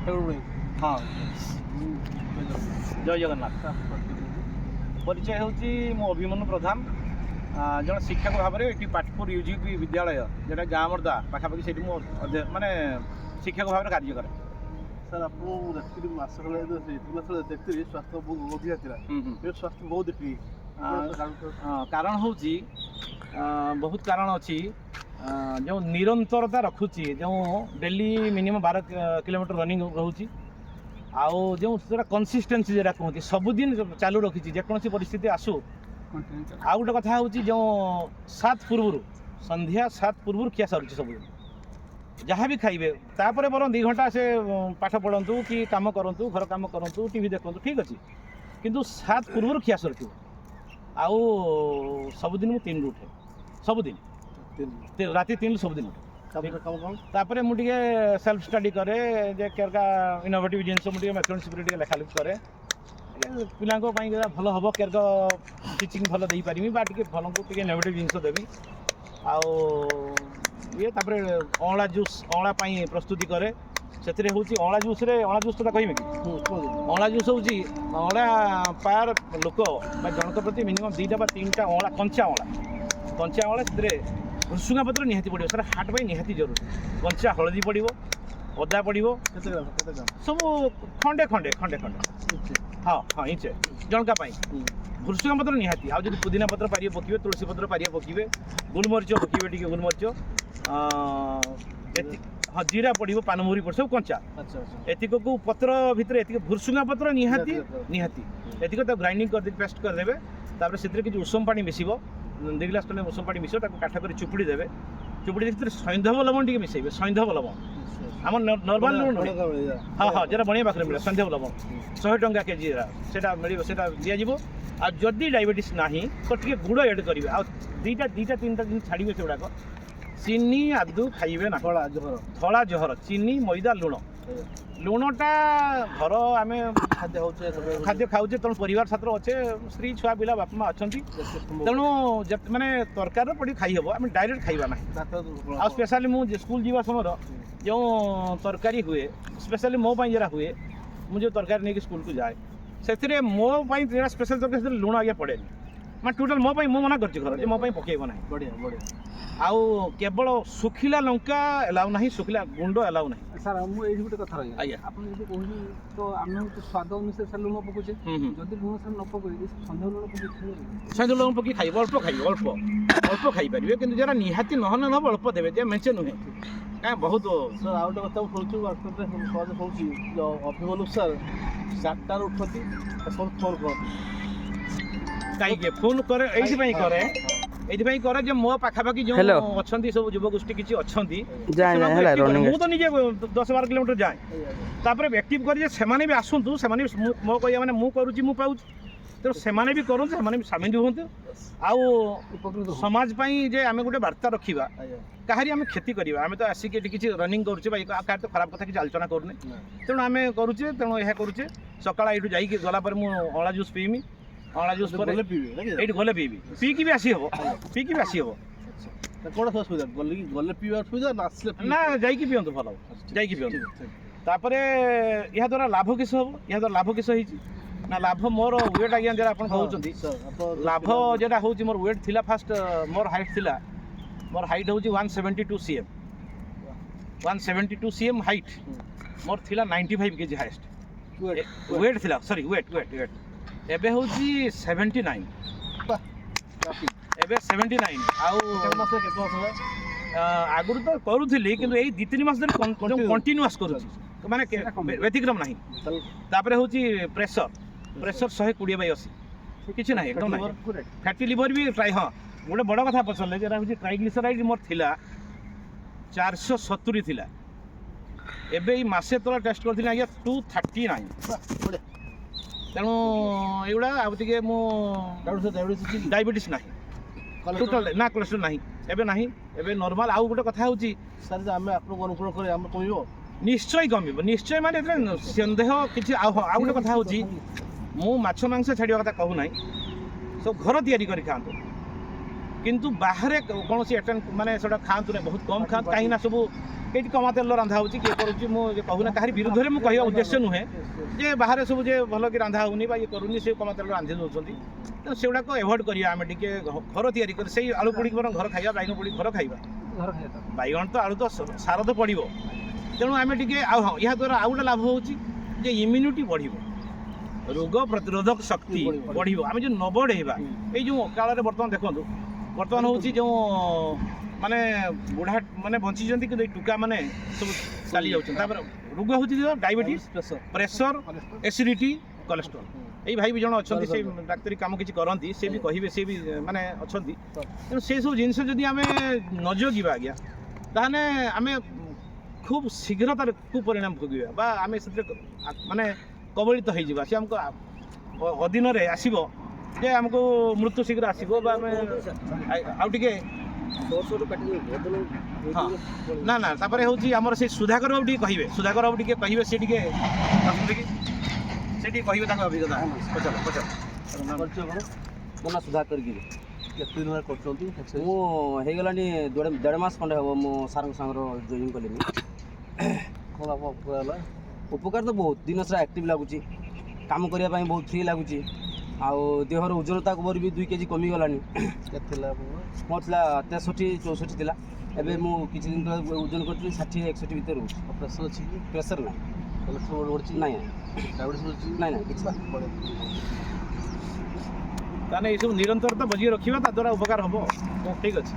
हाँ जय जगन्नाथ परिचय हूँ मो अभिमन्यु प्रधान जन शिक्षक भाव में ये पाटपुर यूजीपी विद्यालय जोटा गाँ मर्दा पाखापाखि से माने शिक्षक भाव में कार्य करे सर आपको देखिए मास देखिए स्वास्थ्य बहुत अधिका था स्वास्थ्य बहुत देखिए कारण हूँ बहुत कारण अच्छी जो निरंतरता रखुची जो डेली मिनिमम 12 किलोमीटर रनिंग रोचे आउ जो कंसिस्टेंसी जोटा कहते सबुदिन चालू रखी जेकोसी परिस्थिति आसू आउ गोटे कथा हूँ जो 7 पूर्व संध्या 7 पूर्व खिया सरुची सबुदिन जहाँ भी खाइबे तापर बर 2 घंटा से पाठ पढ़ु कि काम करूँ घर काम करूँ टीवी देखूँ ठीक अच्छे किंतु 7 पूर्व खिया सर आउ सबुदिन मु 3 उठे सबुदिन राति 3 सबुदिन उठे मुझे सेल्फ स्टडी करे जे केरका इनोवेटिव जिनस मुझे मैथमेटिक्स लेखालेखी करे पिला भल हम केरका टीचिंग भल दे पारि भल को इनोवेटिव जिनस देवी आउ ये अँला जूस अँला प्रस्तुति करे से हूँ अँला जूस तो कह कि अँला जूस हूँ अँला पार लोक जनक प्रति मिनिमम 2टा 3टा अँला कंचा अँला से भुसुंगा पत्र निहाती पड़ो सर हार्ट पर निहाती जरूरी कंचा हलदी पड़ो अदा पड़ो सब खंडे खंडे खंडे खंडे हाँ हाँ इंचे जनका भुसुंगा पत्र निहाती आज पुदीना पत्र पारिए पकड़े तुलसी पत्र पारिए पकड़े गुलमरीच पकड़े टी गुलमरीच हाँ जीरा पड़ो पानमहुरी पड़ सब कंचा एतिक को पत्र भितर एतिक भुसुंगा पत्र निहाती निहाती एतिक ग्राइंडिंग कर पेस्ट करदे तापर से किसी उषम पानी मिसब 2 गिलास खंडे उषम पानी मिस काठ कर चुपुड़ी देवे चुपुड़ी सैंधव लवण टी मिसेबे सैंधव लवण आम नर्माल लवण हाँ हाँ जरा बनिया पाखे मिले सैंधव लवण 100 टंका केजी मिले दिज्व आ जदि डायबिटीज ना तो टे गुड़ एड करेंगे आ 2टा 3टा दिन छाड़े से गुड़ाक चीनी आदु खाइबे ना धला जहर चीनी मैदा लुणटा घर आम खाद्य खाऊे तेणु परिवार छात्र अच्छे स्त्री छुआ पिला बापा माँ अच्छा तेणु माने तरकार पड़ी खाई हम आम डायरेक्ट खाइबा ना आ स्पेशली मुझे स्कूल जीवा समय जो तरकारी हुए स्पेशली मो जरा हुए मुझे तरकारी नहीं स्कूल को जाए से मो स्पेशल तरकारी लुण आगे पड़े मैं टोटाल मो मना कर घर मो पकेब ना बढ़िया बढ़िया आउ केवल सुखिला लंका एलाउ ना सुखिला गुंड एलाउ ना सर मुझे गोटे कथा रही आज्ञा आप कहली तो आम स्वाद अनुसार सर लुण पकाचे जदि लुण सर न पकड़े सैंध लुण पकई खाइब अल्प खाइब अल्प खाई पारे कि जरा निहाती नहन ना अल्प देवे जे मेचे नुहे क्या बहुत सर आउ गोटे कथा शुणुची अभिमन्यु सर 4टार उठती सब फोन कहीं फोन करे ये करे जो मो पाखापाखि जो अच्छा सब युवगोष्ठी किसी अच्छा मुझे तो निजे 10-12 किलोमीटर जाए तापर एक्टिव कर भी आसतु से मो कह मैंने मुझे मुझे पाऊँ तेणु से भी करूँ से सामिल हूँ आउ समाज जे आम गोटे वार्ता रखा कहारी आम क्षति करवा आम तो आसिक किसी रनिंग करुचे क्या तो खराब कथा किसी आलोचना करूँ तेणु आम करुचे तेणु यह करुचे सकाल ये जाकि गलापर मुझे अँला जूस पीमी अँला जूस गले पीबी पीकी भी आसी हम कौन सुविधा गले पीवा सुविधा ना जाकि पिंतु भल जाकि पिंतु तापर या द्वारा लाभ किस हम या द्वारा लाभ किस ना लाभ मोर वेट आज्ञा जरा आप कहते लाभ जोटा हूँ मोर वेट थिला फास्ट मोर हाइट थिला मोर हाइट हूँ 172 cm 172 cm हाइट मोर थिला 95 kg हाइस्ट वेट थिला सॉरी वेट एबे हूँ 79 एबे 79 आगुरी तो करूली कि 2-3 मास कंटिन्यूअस कर माने व्यतिक्रम ना तापर हूँ प्रेशर 120/80 किसी ना एकदम ना फैटी लिवर भी ट्राई हाँ गोटे बड़ कथा पचारे जरा हूँ ट्राइग्लिसराइड मोर थिला 470 थिला एबे मासे तला टेस्ट करथिला आज्ञा 239 तेणु एगुड़ा आगे मुझे डायबिटीज ना टोटाल ना कोलेस्ट्रोल ना एबे ना एबे नॉर्मल आउ गोटे कथा हूँ सर आम आपको अनुकूल कर कम निश्चय कम निश्चय माने सन्देह किसी आउ गोटे कथा हूँ मु माछ मांस छाड़ा कथा कहूना सब घर तैयारी कर खातु किंतु बाहर कौन सी माने खातु ना बहुत कम खातु कहीं सब କେଇଠି କମା ତେଲ ରନ୍ଧା ହେଉଛି କିଏ କରୁଛି ମୁଁ କହୁନା କାହାରି ବିରୁଦ୍ଧରେ ମୁଁ କହିବା ଉଦ୍ଦେଶ୍ୟ ନୁହେଁ ଯେ ବାହାରେ ସବୁ ଯେ ଭଲ କି ରନ୍ଧା ହେଉନି ବା ଇଏ କରୁନି ସେ କମା ତେଲ ରାନ୍ଧି ଦେଉଛନ୍ତି ତେଣୁ ସେଗୁଡ଼ାକ ଏଭଏଡ଼ କରିବା ଆମେ ଟିକେ ଘର ତିଆରି କରି ସେଇ ଆଳୁ ପୋଡ଼ିକି ବରଂ ଘର ଖାଇବା ବାଇଗଣ ପୋଡ଼ିକି ଘର ଖାଇବା ଘର ଖାଇବା ବାଇଗଣ ତ ଆଳୁ ତ ସାର ତ ପଡ଼ିବ ତେଣୁ ଆମେ ଟିକେ ଆଉ ହଁ ଏହା ଦ୍ୱାରା ଆଉ ଗୋଟେ ଲାଭ ହେଉଛି ଯେ ଇମ୍ୟୁନିଟି ବଢ଼ିବ ରୋଗ ପ୍ରତିରୋଧକ ଶକ୍ତି ବଢ଼ିବ ଆମେ ଯଦି ନ ବଢ଼େଇବା ଏଇ ଯେଉଁ କାଳରେ ବର୍ତ୍ତମାନ ଦେଖନ୍ତୁ ବର୍ତ୍ତମାନ ହେଉଛି ଯେଉଁ ମାନେ ବୁଢ଼ା ମାନେ ବଞ୍ଚିଛନ୍ତି କିନ୍ତୁ ଏଇ ଟୁକା ମାନେ ସବୁ ଚାଲି ଯାଉଛନ୍ତି ତାପରେ ରୋଗ ହେଉଛି ଡାଇବେଟିସ୍ ପ୍ରେସର ଏସିଡ଼ିଟି କୋଲେଷ୍ଟ୍ରଲ ଏଇ ଭାଇ ବି ଜଣେ ଅଛନ୍ତି ସେ ଡାକ୍ତରୀ କାମ କିଛି କରନ୍ତି ସେ ବି କହିବେ ସେ ବି ମାନେ ଅଛନ୍ତି ତେଣୁ ସେସବୁ ଜିନିଷ ଯଦି ଆମେ ନ ଜଗିବା ଆଜ୍ଞା ତାହେଲେ ଆମେ খুব শীঘ্র তার কুপরিণাম ভোগিবা বা আমি ସେଥିରେ ମାନେ କବଳିତ ହେଇଯିବା ସେ ଆମକୁ ଅଧୀନରେ ଆସିବ ଯେ ଆମକୁ ମୃତ୍ୟୁ ଶୀଘ୍ର ଆସିବ ବା ଆମେ ଆଉ ଟିକେ ନା ନା ତାପରେ ହେଉଛି ଆମର ସେ ସୁଧାକର ବାବୁ ଟିକେ କହିବେ ସୁଧାକର ବାବୁ ଟିକେ କହିବେ ସେ ଟିକେ କହିବେ ତାଙ୍କ ଅଭିଜ୍ଞତା ପଚାର ମୋ ନାଁ ସୁଧାକର ଗିରି କେତେ ଦିନ କରୁଛନ୍ତି ମୁଁ ହେଇଗଲାଣି ଦେଢ଼ ମାସ ଖଣ୍ଡେ ହେବ ମୁଁ ସାର୍ଙ୍କ ସାଙ୍ଗର ଜଏନିଂ କଲିନି କ'ଣ ଉପକାର ହେଲା ଉପକାର ତ ବହୁତ ଦିନ ସାରା ଆକ୍ଟିଭ୍ ଲାଗୁଛି କାମ କରିବା ପାଇଁ ବହୁତ ଫ୍ରି ଲାଗୁଛି ଆଉ ଦେହର ଓଜନତା ମୋର ବି 2 କେଜି କମିଗଲାଣି କେତେ ଥିଲା ମୋର ଥିଲା 63-64 ଥିଲା ଏବେ ମୁଁ କିଛି ଦିନ ତଳେ ଓଜନ କରିଥିଲି 60-61 ଭିତରେ ରହୁଛି ପ୍ରେସର ଅଛି କି ପ୍ରେସର ନାହିଁ କୋଲେଷ୍ଟ୍ରୋଲ ବଢ଼ିଛି ନାଇଁ ଡାଇବେଟିସ୍ ଅଛି ନାଇଁ ନାଇଁ କିଛି ତାହେଲେ ଏଇସବୁ ନିରନ୍ତରତା ବଜାଇ ରଖିବା ତା ଦ୍ୱାରା ଉପକାର ହେବ ଠିକ୍ ଅଛି